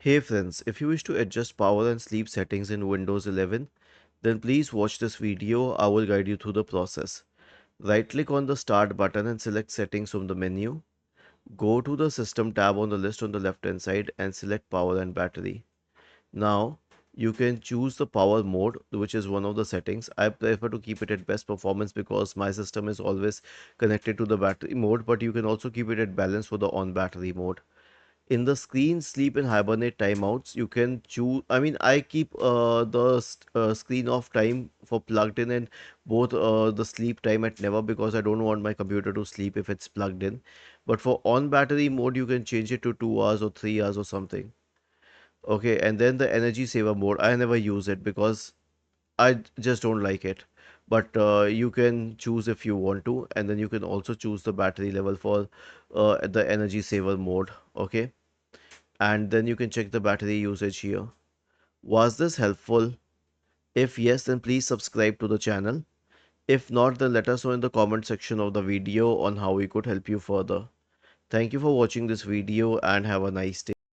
Hey friends, if you wish to adjust power and sleep settings in Windows 11, then please watch this video. I will guide you through the process. Right click on the Start button and select Settings from the menu. Go to the System tab on the list on the left hand side and select Power and Battery. Now, you can choose the power mode, which is one of the settings. I prefer to keep it at best performance because my system is always connected to the battery mode, but you can also keep it at balance for the on battery mode. In the screen sleep and hibernate timeouts, you can choose. I keep the screen off time for plugged in and both the sleep time at never because I don't want my computer to sleep if it's plugged in. But for on battery mode, you can change it to 2 hours or 3 hours or something. Okay, and then the energy saver mode, I never use it because just don't like it. But you can choose if you want to, and then you can also choose the battery level for the energy saver mode. Okay, and then you can check the battery usage here. Was this helpful? If yes, then please subscribe to the channel. If not, then let us know in the comment section of the video on how we could help you further. Thank you for watching this video and have a nice day.